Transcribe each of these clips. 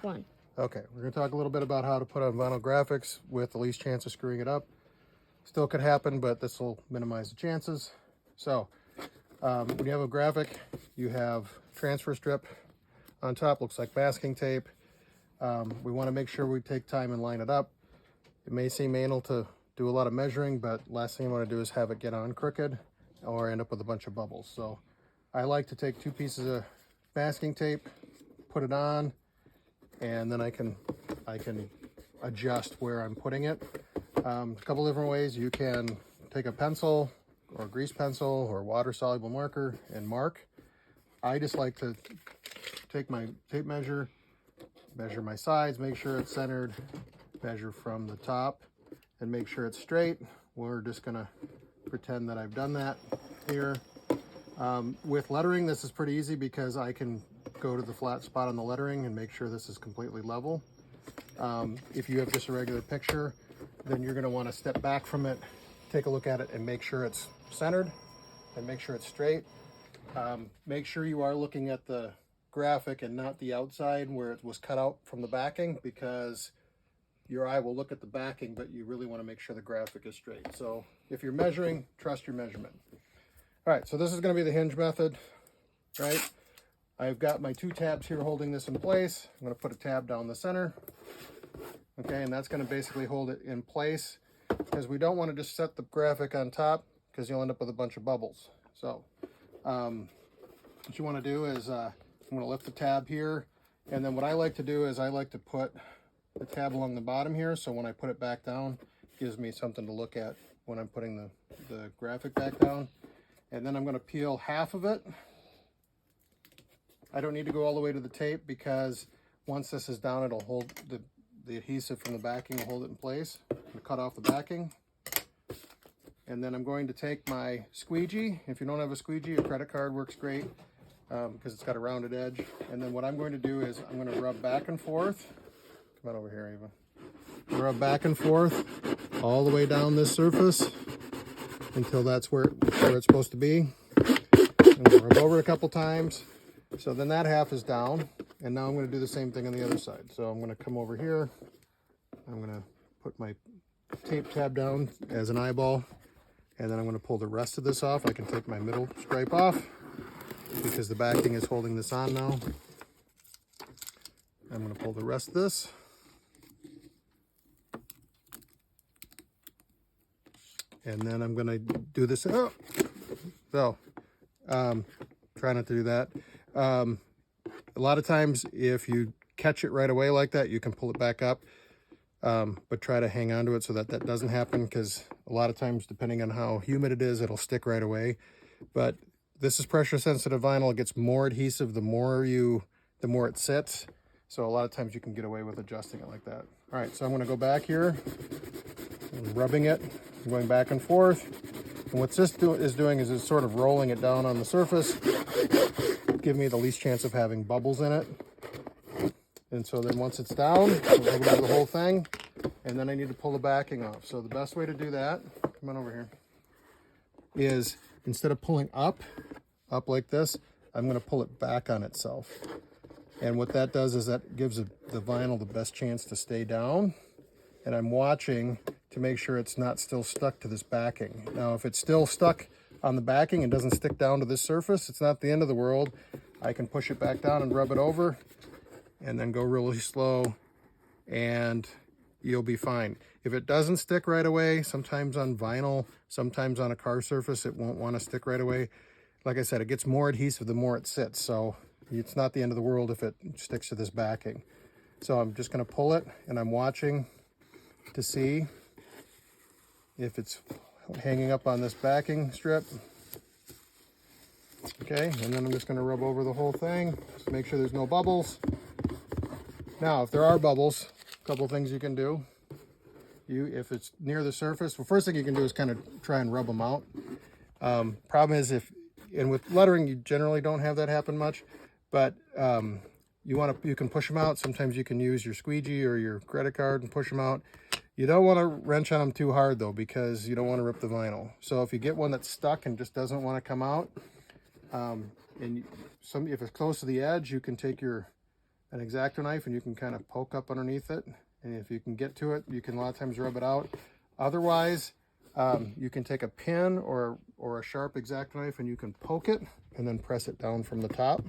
One. Okay, we're going to talk a little bit about how to put on vinyl graphics with the least chance of screwing it up. Still could happen, but this will minimize the chances. So, when you have a graphic, you have transfer strip on top, looks like masking tape. We want to make sure we take time and line it up. It may seem anal to do a lot of measuring, but last thing you want to do is have it get on crooked or end up with a bunch of bubbles. So I like to take 2 pieces of masking tape, put it on, and then I can adjust where I'm putting it. A couple different ways. You can take a pencil or a grease pencil or water soluble marker and mark. I just like to take my tape measure my sides, make sure it's centered, measure from the top, and make sure it's straight. We're just gonna pretend that I've done that here. With lettering, this is pretty easy because I can go to the flat spot on the lettering and make sure this is completely level. If you have just a regular picture, then you're going to want to step back from it, take a look at it, and make sure it's centered and make sure it's straight. Make sure you are looking at the graphic and not the outside where it was cut out from the backing, because your eye will look at the backing, but you really want to make sure the graphic is straight. So if you're measuring, trust your measurement. All right, so this is going to be the hinge method, right? I've got my 2 tabs here holding this in place. I'm going to put a tab down the center. Okay, and that's going to basically hold it in place, because we don't want to just set the graphic on top, because you'll end up with a bunch of bubbles. So what you want to do is I'm going to lift the tab here, and then what I like to do is I like to put the tab along the bottom here, so when I put it back down, it gives me something to look at when I'm putting the graphic back down. And then I'm going to peel half of it. I don't need to go all the way to the tape, because once this is down, it'll hold the adhesive from the backing will hold it in place. I'm going to cut off the backing. And then I'm going to take my squeegee. If you don't have a squeegee, a credit card works great, because it's got a rounded edge. And then what I'm going to do is I'm going to rub back and forth. Come on over here, Ava. Rub back and forth all the way down this surface until that's where it's supposed to be. And we'll rub over a couple times. So then that half is down, and now I'm going to do the same thing on the other side. So I'm going to come over here. I'm going to put my tape tab down as an eyeball, and then I'm going to pull the rest of this off. I can take my middle stripe off because the backing is holding this on now. I'm going to pull the rest of this. And then I'm going to do this. Oh, so try not to do that. A lot of times if you catch it right away like that, you can pull it back up, but try to hang on to it so that that doesn't happen, because a lot of times, depending on how humid it is, it'll stick right away. But this is pressure sensitive vinyl. It gets more adhesive the more it sits. So a lot of times you can get away with adjusting it like that. All right, so I'm going to go back here, rubbing it, going back and forth. And what this is doing is it's sort of rolling it down on the surface, give me the least chance of having bubbles in it. And so then once it's down, I'll rub over the whole thing, and then I need to pull the backing off. So the best way to do that, come on over here, is instead of pulling up like this, I'm going to pull it back on itself. And what that does is that gives the vinyl the best chance to stay down. And I'm watching to make sure it's not still stuck to this backing. Now, if it's still stuck on the backing and doesn't stick down to this surface, it's not the end of the world. I can push it back down and rub it over, and then go really slow, and you'll be fine. If it doesn't stick right away, sometimes on vinyl, sometimes on a car surface, it won't want to stick right away. Like I said, it gets more adhesive the more it sits, so it's not the end of the world if it sticks to this backing. So I'm just going to pull it, and I'm watching to see if it's hanging up on this backing strip. Okay, and then I'm just going to rub over the whole thing, just make sure there's no bubbles. Now, if there are bubbles, a couple things you can do. If it's near the surface, well, first thing you can do is kind of try and rub them out. Problem is, and with lettering, you generally don't have that happen much, but you can push them out. Sometimes you can use your squeegee or your credit card and push them out. You don't want to wrench on them too hard though, because you don't want to rip the vinyl. So if you get one that's stuck and just doesn't want to come out, if it's close to the edge, you can take your an X-Acto knife and you can kind of poke up underneath it. And if you can get to it, you can a lot of times rub it out. Otherwise, you can take a pin or a sharp X-Acto knife and you can poke it and then press it down from the top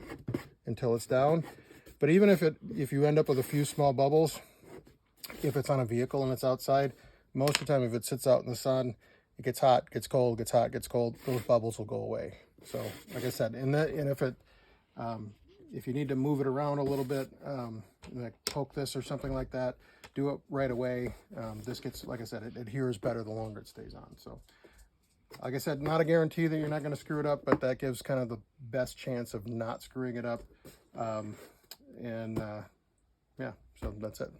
until it's down. But even if you end up with a few small bubbles, if it's on a vehicle and it's outside, most of the time if it sits out in the sun, it gets hot, gets cold, gets hot, gets cold, those bubbles will go away. So like I said, and if you need to move it around a little bit, like poke this or something like that, do it right away. This gets, like I said, it adheres better the longer it stays on. So like I said, not a guarantee that you're not going to screw it up, but that gives kind of the best chance of not screwing it up. Yeah, so that's it.